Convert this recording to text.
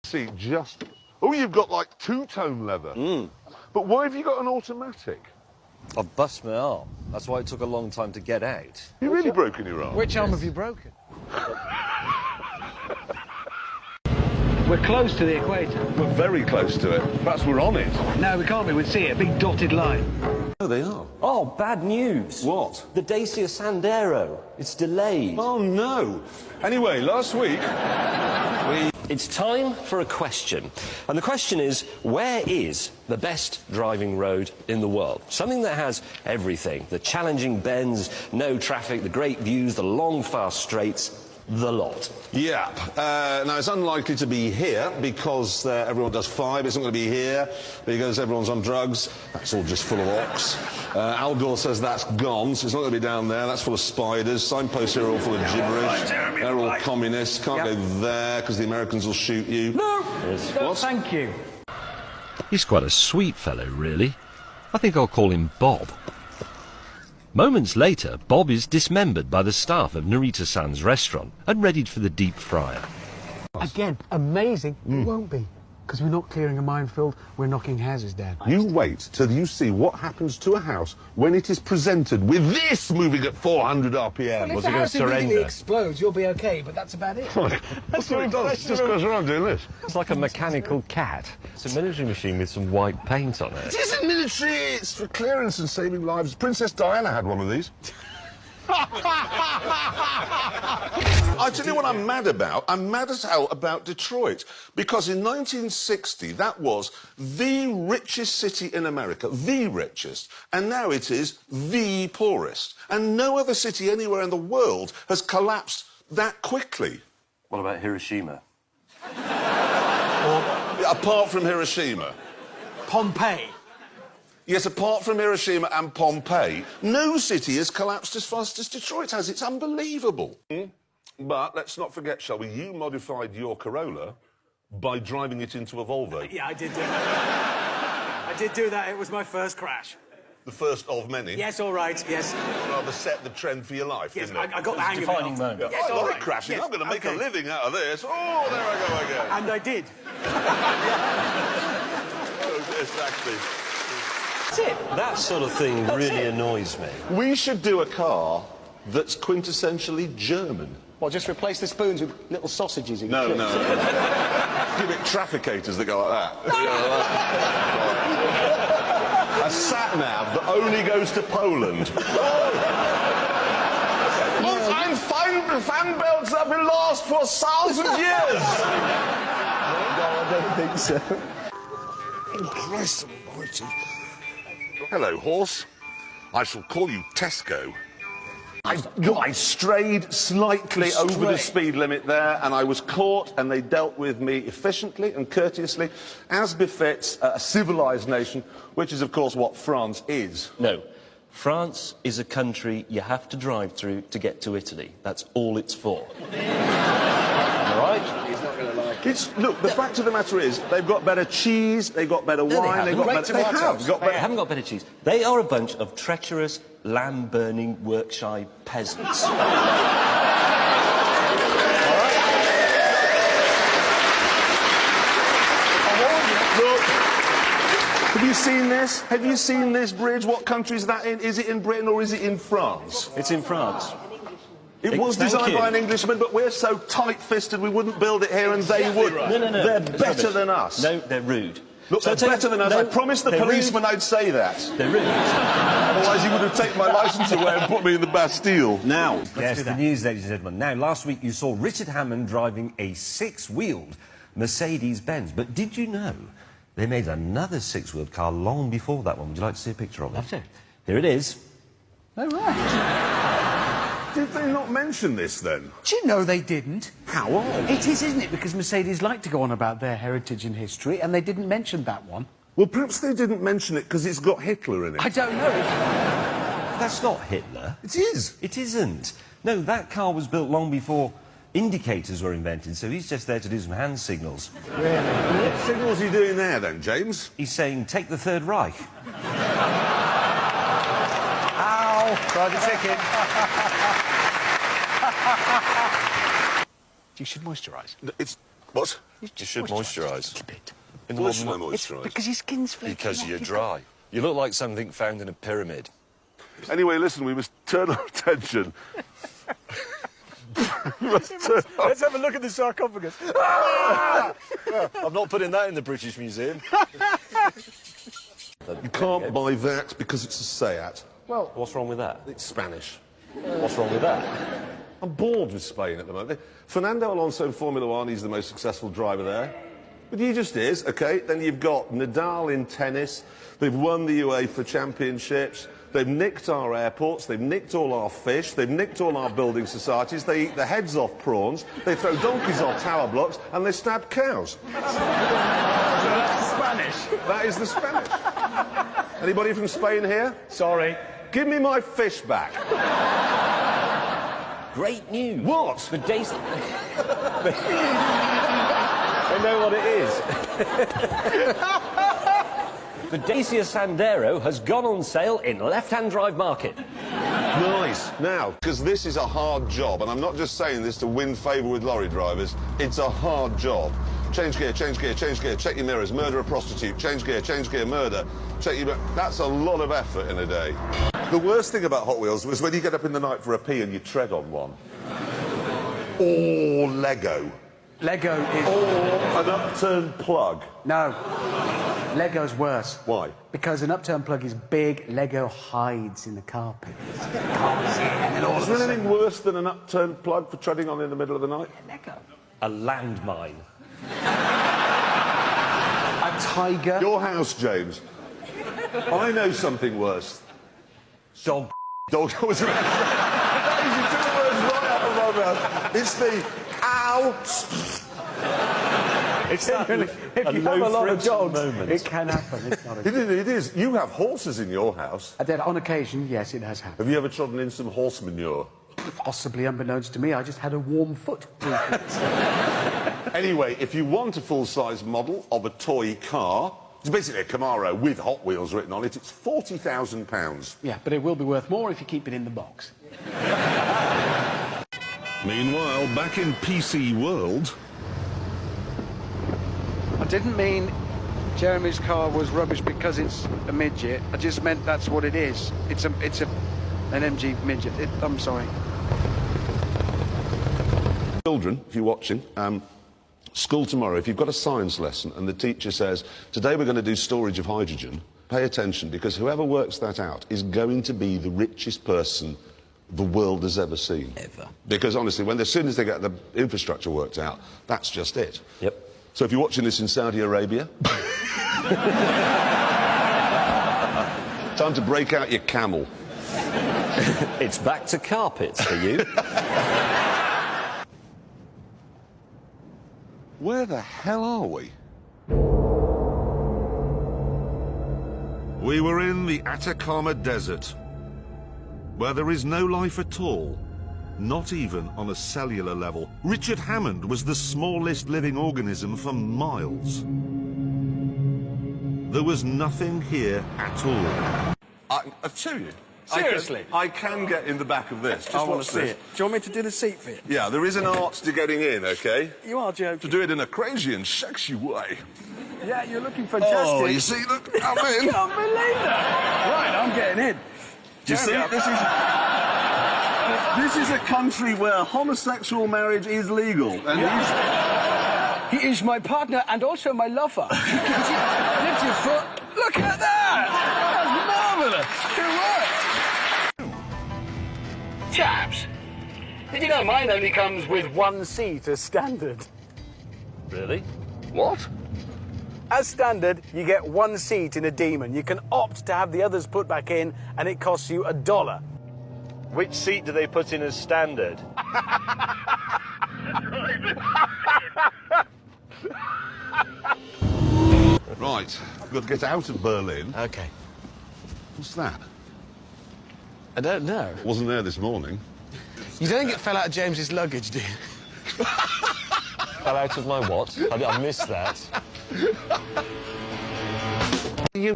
See, just... Oh, you've got, like, two-tone leather. But why have you got an automatic? I've bust my arm. That's why it took a long time to get out. You really broken your arm? Which arm have you broken? We're close to the equator. We're very close to it. Perhaps we're on it. No, we can't be. We'd see it. A big dotted line. Oh, they are. Oh, bad news. What? The Dacia Sandero. It's delayed. Oh, no. Anyway, last week... It's time for a question. And the question is, where is the best driving road in the world? Something that has everything. The challenging bends, no traffic, the great views, the long, fast straights, the lot. Yeah. Now, it's unlikely to be here because everyone does 5. It's not going to be here because everyone's on drugs. That's all just full of ox. Al Gore says that's gone, so it's not going to be down there. That's full of spiders. Signposts here are all full of gibberish. They're all communists. Can't go there because the Americans will shoot you. No! Yes. No, What? thank you. He's quite a sweet fellow, really. I think I'll call him Bob. Moments later, Bob is dismembered by the staff of Narita-san's restaurant and readied for the deep fryer. Again, amazing. It won't be. Because we're not clearing a minefield, we're knocking houses down. You wait till you see what happens to a house when it is presented with this moving at 400 RPM. Well, if the house immediately explodes, you'll be okay, but that's about it. That's what it does. It just goes around doing this. It's like a mechanical cat. It's a military machine with some white paint on it. It isn't military. It's for clearance and saving lives. Princess Diana had one of these. I tell you what I'm mad about. I'm mad as hell about Detroit. Because in 1960, that was the richest city in America. The richest. And now it is the poorest. And no other city anywhere in the world has collapsed that quickly. What about Hiroshima? Apart from Hiroshima. Pompeii. Yes, apart from Hiroshima and Pompeii, no city has collapsed as fast as Detroit has. It's unbelievable. But let's not forget, shall we, you modified your Corolla by driving it into a Volvo. Yeah, I did do that. I did do that. It was my first crash. The first of many. Yes, all right, yes. Rather set the trend for your life, Yes, didn't it? I got the hang of it. defining after. moment. Yes, I all like right. crashing. Yes, I'm going to make okay. a living out of this. Oh, there I go again. And I did. Exactly. That's it. That sort of thing really annoys me. We should do a car that's quintessentially German. Well, just replace the spoons with little sausages. No. Give it trafficators that go like that. A sat-nav that only goes to Poland. I'm fan belts that will last for 1,000 years. No, I don't think so. Oh, Christ almighty. Hello, horse. I shall call you Tesco. I strayed slightly over the speed limit there, and I was caught, and they dealt with me efficiently and courteously, as befits a civilised nation, which is, of course, what France is. No. France is a country you have to drive through to get to Italy. That's all it's for. All right? He's not going to like Look, the fact of the matter is, they've got better cheese, they've got better wine, they've got better... They have got They better... haven't got better cheese. They are a bunch of treacherous, lamb-burning Workshire peasants. Look, have you seen this? Have you seen this bridge? What country is that in? Is it in Britain or is it in France? It's in France. It was Thank designed you. by an Englishman, but we're so tight-fisted we wouldn't build it here and they would. No. They're It's better rubbish. than us. No, they're rude. Look, So they're better than us. no, I promised the they're policeman rude. I'd say that. They're rude. Otherwise he would have taken my licence away and put me in the Bastille. Now, yes, the news, ladies and gentlemen. Now, last week you saw Richard Hammond driving a 6-wheeled Mercedes-Benz. But did you know they made another 6-wheeled car long before that one? Would you like to see a picture of it? Love to. Here it is. Oh, right. Did they not mention this, then? Do you know they didn't? How odd. It is, isn't it? Because Mercedes like to go on about their heritage and history, and they didn't mention that one. Well, perhaps they didn't mention it because it's got Hitler in it. I don't know. That's not Hitler. It is. It isn't. No, that car was built long before indicators were invented, so he's just there to do some hand signals. What signals are you doing there, then, James? He's saying, take the Third Reich. Ow! Try the ticket. You should moisturise. It's... What? You should moisturise. In the Why should I modern- moisturise? Because your skin's flaky. Because you're dry. You look like something found in a pyramid. Anyway, listen, we must turn our attention. Let's have a look at the sarcophagus. I'm not putting that in the British Museum. You can't buy that because it's a Seat. Well, what's wrong with that? It's Spanish. What's wrong with that? I'm bored with Spain at the moment. Fernando Alonso in Formula One, he's the most successful driver there. But he just is, OK? Then you've got Nadal in tennis. They've won the UEFA Championships. They've nicked our airports. They've nicked all our fish. They've nicked all our building societies. They eat the heads off prawns. They throw donkeys off tower blocks. And they stab cows. That's Spanish. That is the Spanish. Anybody from Spain here? Sorry. Give me my fish back. Great news. What? The Dacia... I know what it is. The Dacia Sandero has gone on sale in left-hand drive market. Nice. Now, because this is a hard job, and I'm not just saying this to win favour with lorry drivers, it's a hard job. Change gear, change gear, change gear, check your mirrors, murder a prostitute, change gear, murder, check your... That's a lot of effort in a day. The worst thing about Hot Wheels was when you get up in the night for a pee and you tread on one. Or Lego. Lego is... Or an upturned plug. No. Lego's worse. Why? Because an upturned plug is big, Lego hides in the carpet. Can't see it, and then all Is of a there sudden... anything worse than an upturned plug for treading on in the middle of the night? Lego. A landmine. A tiger. Your house, James. I know something worse. Dog. Dog was that is you took the words right out of my mouth. It's the ow. It's that If you have a lot of dogs, moment. it can happen. It's not a... It is. You have horses in your house. On occasion, yes, it has happened. Have you ever trodden in some horse manure? Possibly unbeknownst to me, I just had a warm foot. Anyway, if you want a full-size model of a toy car, it's basically a Camaro with Hot Wheels written on it, it's £40,000. Yeah, but it will be worth more if you keep it in the box. Meanwhile, back in PC world... I didn't mean Jeremy's car was rubbish because it's a midget. I just meant that's what it is. It's an MG midget. I'm sorry. Children, if you're watching, school tomorrow, if you've got a science lesson and the teacher says, today we're going to do storage of hydrogen, pay attention, because whoever works that out is going to be the richest person the world has ever seen. Ever. Because honestly, as soon as they get the infrastructure worked out, that's just it. Yep. So if you're watching this in Saudi Arabia, time to break out your camel. It's back to carpets for you. Where the hell are we? We were in the Atacama Desert, where there is no life at all, not even on a cellular level. Richard Hammond was the smallest living organism for miles. There was nothing here at all. I'll show you. Seriously? I can get in the back of this. Just I want watch to see this. it. Do you want me to do the seat for you? Yeah, there is an art to getting in, OK? You are To joking. do it in a crazy and sexy way. Yeah, you're looking fantastic. Oh, you see, look, I'm I in. can't believe that. Right, I'm getting in. Do you see? This is a country where homosexual marriage is legal. And He is my partner and also my lover. Lift your foot. Look at that! That's marvellous. Good work. Chaps, did you know mine only comes with one seat as standard? Really? what? As standard, you get one seat in a Demon. You can opt to have the others put back in, and it costs you $1. Which seat do they put in as standard? Right, we've got to get out of Berlin. Okay. What's that? I don't know. Wasn't there this morning. You don't think it fell out of James's luggage, do you? Fell out of my what? I missed that. You